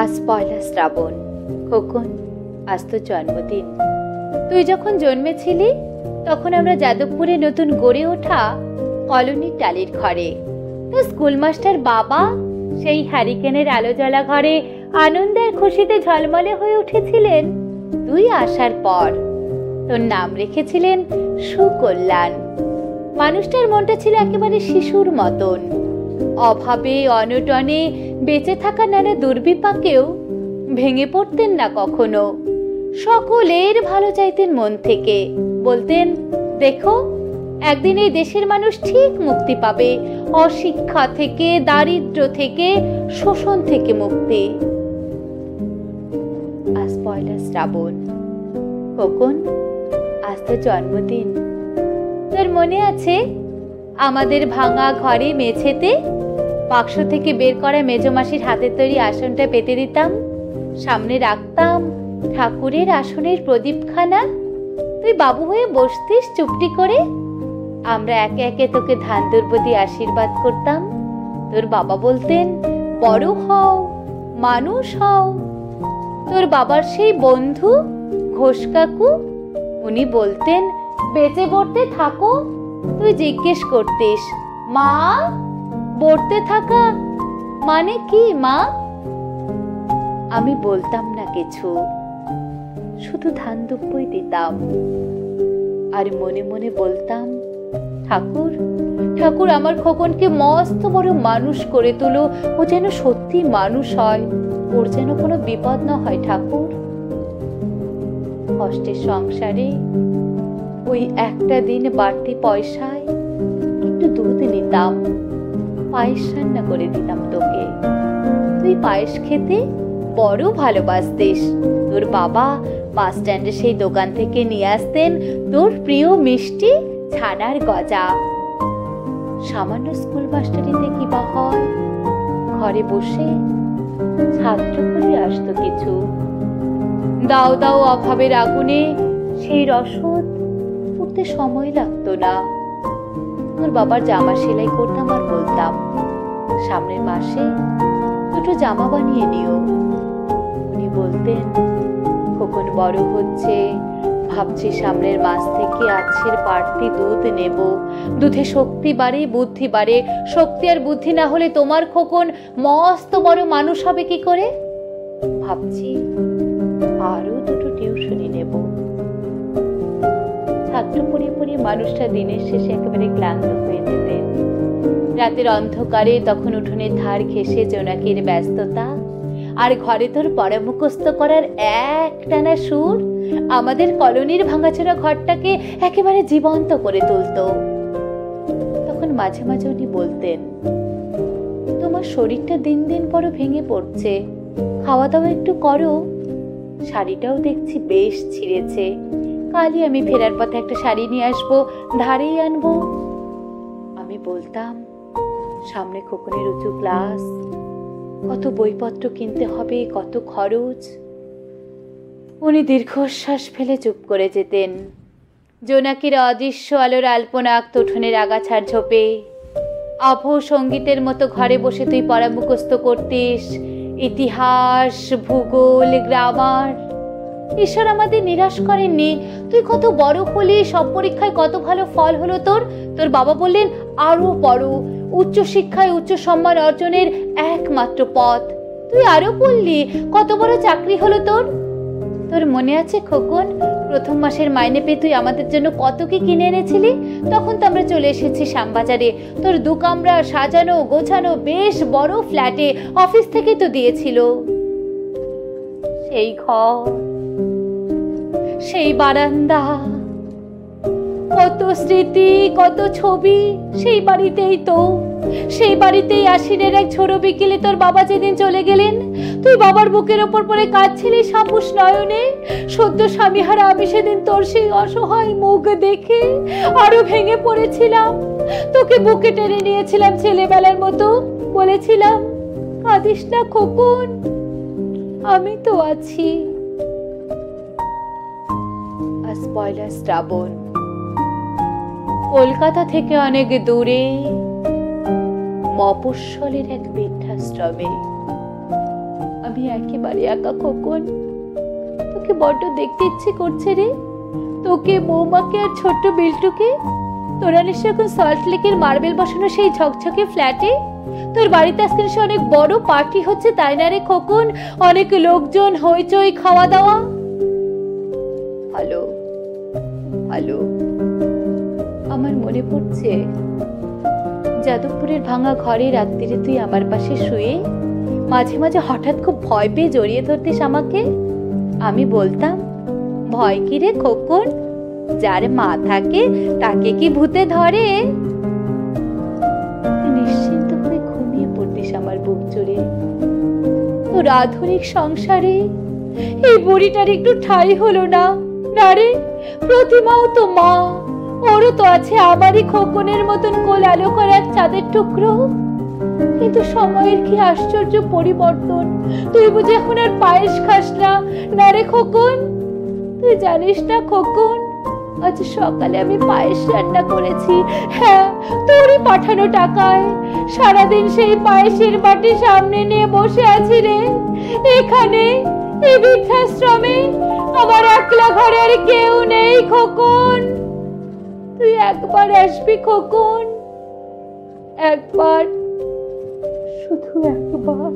আজ পয়লা শ্রাবণ। খোকন, আজ তো জন্মদিন। তুই যখন জন্মেছিলি তখন আমরা যাদবপুরে নতুন গড়ে ওঠা কলোনির টালির ঘরে, তো স্কুল মাস্টার বাবা সেই হ্যারিকেনের আলো জ্বলা ঘরে আনন্দের খুশিতে ঝলমলে হয়ে উঠেছিলেন। তুই আসার পর তোর নাম রেখেছিলেন সুকল্যাণ। মানুষটার মনটা ছিল একেবারে শিশুর মতন। অভাবে অনটনে বেঁচে থাকা নানা দুর্বিপাকেও ভেঙে পড়তেন না কখনো। সকলের ভালো চাইতেন মন থেকে। বলতেন, দেখো, একদিন এই দেশের মানুষ ঠিক মুক্তি পাবে, অশিক্ষা থেকে, দারিদ্র্য থেকে, শোষণ থেকে মুক্তি। আজ পয়লা শ্রাবণ। খোকন, আজ তো জন্মদিন। তোর মনে আছে আমাদের ভাঙা ঘরে মেঝেতে বাক্স থেকে বের করা মেজমাসির হাতের তৈরি আসনটা পেতে দিতাম, সামনে রাখতাম ঠাকুরের আসনের প্রদীপখানা, তুই বাবু হয়ে বসতিস চুপটি করে, আমরা একে একে তোকে ধান দুর্ব দিয়ে আশীর্বাদ করতাম। তোর বাবা বলতেন, বড় হও, মানুষ হও। তোর বাবার সেই বন্ধু ঘোষ কাকু, উনি বলতেন, বেঁচে পড়তে থাকো। তুই জিজ্ঞেস করতিস, মা, পড়তে থাকা মানে কি মা? আমি বলতাম না কিছু, শুধু ধান দুব্বই দিতাম আর মনে মনে বলতাম, ঠাকুর ঠাকুর আমার খোকনকে মস্ত বড় মানুষ করে তুলো, ও যেন সত্যি মানুষ হয়, ওর যেন কোনো বিপদ না হয় ঠাকুর। কষ্টের সংসারে ওই একটা দিন বাড়তি পয়সায় একটু দুধ নিতাম, পায়েস রান্না করে দিতাম তোকে। তুই পায়েস খেতে বড় ভালোবাসতিস। তোর বাবা বাস স্ট্যান্ডে সেই দোকান থেকে নিয়ে আসতেন তোর প্রিয় মিষ্টি ছানার গজা। সামান্য স্কুল মাস্টারিতে কি বা হয়, ঘরে বসে ছাত্র করে আসতো কিছু। দাও দাও অভাবের আগুনে সেই রসদ উঠতে সময় লাগতো না। তোর বাবার জামা সেলাই করতাম আর বলতাম, সামনের মাসে দুটো জামা বানিয়ে নিও। উনি বলতেন, খোকন বড় হচ্ছে, ভাবছি সামনের মাস থেকে আজকের বাড়তি দুধ নেব, দুধে শক্তি বাড়ে, বুদ্ধি বাড়ে। শক্তি আর বুদ্ধি না হলে তোমার খোকন মস্ত বড় মানুষ হবে কি করে? ভাবছি আরো দুটো টিউশনি নেব। ছাত্র পড়িয়ে পড়িয়ে মানুষটা দিনের শেষে একেবারে ক্লান্ত হয়ে যেতেন। রাতের অন্ধকারে তখন উঠোনের ধার ঘেঁষে জোনাকির ব্যস্ততা আর ঘরে তোর পড়া মুখস্থ করার একটানা সুর আমাদের কলোনির ভাঙাচোরা ঘরটাকে একেবারে জীবন্ত করে তুলত। তখন মাঝে মাঝে উনি বলতেন, তোমার শরীরটা দিন দিন বড় ভেঙে পড়ছে, খাওয়া দাওয়া একটু করো। শাড়িটাও দেখছি বেশ ছিঁড়েছে, কালই আমি ফেরার পথে একটা শাড়ি নিয়ে আসবো, ধারেই আনবো। আমি বলতাম, সামনে খোকনের উঁচু ক্লাস, কত বইপত্র কিনতে হবে, কত খরচ। উনি দীর্ঘশ্বাস ফেলে চুপ করে যেতেন। জোনাকির অদৃশ্য আলোর আলপনা আঁকত উঠোনের আগাছার ঝোপে। অভো সঙ্গীতের মতো ঘরে বসে তুই পড়া মুখস্থ করতিস, ইতিহাস, ভূগোল, গ্রামার। ঈশ্বর আমাদের নিরাশ করেননি। তুই কত বড় হলি, সব পরীক্ষায় কত ভালো ফল হলো তোর। তোর বাবা বললেন, আরো পড়ো, উচ্চ শিক্ষায় উচ্চ সম্মান অর্জনের একমাত্র পথ। তুই আরো পড়লি, কত বড় চাকরি হলো তোর। তোর মনে আছে খোকন, প্রথম মাসের মাইনে পেয়ে তুই আমাদের জন্য কত কি কিনে এনেছিলি? তখন তো আমরা চলে এসেছি শ্যামবাজারে। তোর 2 কামরা সাজানো গোছানো বেশ বড় ফ্ল্যাটে, অফিস থেকেই তো দিয়েছিল। সেই ঘর, সেই বারান্দা, কত স্মৃতি, কত ছবি। সেই বাড়িতেই তো, সেই বাড়িতেই আশ্বিনের এক ঝোড়ো বিকেলে তোর বাবা যেদিন চলে গেলেন, তুই বাবার বুকের ওপর পড়ে কাঁদছিলি সাপুস নয়নে। সদ্য স্বামীহারা আমি সেদিন তোর সেই অসহায় মুখ দেখে আরো ভেঙে পড়েছিলাম। তোকে বুকে টেনে নিয়েছিলাম ছেলেবেলার মতো, বলেছিলাম, কাঁদিস না খোকন, আমি তো আছি। আজ পয়লা শ্রাবণ। কলকাতা থেকে অনেক দূরে মফস্বলের এক বৃদ্ধাশ্রমে আমি একেবারে একা খোকন। তোকে বড্ড দেখতে ইচ্ছে করছে রে, তোকে, বৌমাকে আর ছোট্ট বিল্টুকে। তোরা নিশ্চয় এখন সল্ট লেকের মার্বেল বসানো সেই ঝকঝকে ফ্ল্যাটে। তোর বাড়িতে আজকে নিশ্চয় অনেক বড় পার্টি হচ্ছে, তাই না রে খোকন? অনেক লোকজন, হইচই, খাওয়া দাওয়া। ভালো ভালো। আমার মনে পড়ছে যাদবপুরের ভাঙা ঘরে রাত্রিরে তুই আমার পাশে শুয়ে মাঝে মাঝে হঠাৎ খুব ভয় পেয়ে জড়িয়ে ধরতিস আমাকে। আমি বলতাম, ভয় কি রে খোকন, যার মা থাকে তাকে কি ভূতে ধরে? নিশ্চিন্ত হয়ে ঘুমিয়ে পড়তিস আমার বুক জুড়ে। তোর আধুনিক সংসারে এই বুড়িটার একটু ঠাঁই হলো না। না রে, প্রতিমাও তো মা, ওরও তো আছে আমারই খোকনের মতন কোল আলো করার চাঁদের টুকরো। কিন্তু সময়ের কি আশ্চর্য পরিবর্তন। তুই বুঝি এখন আর পায়েস খাস না? না রে খোকন, তুই জানিস না খোকন, আজ সকালে আমি পায়েস রান্না করেছি। হ্যাঁ, তোরই পাঠানো টাকায়। সারাদিন সেই পায়েসের বাটি সামনে নিয়ে বসে আছি রে, এখানে এই বৃদ্ধাশ্রমে। আমার একলা ঘরে আর কেউ নেই খোকন। তুই একবার আসবি খোকন, একবার, শুধু একবার।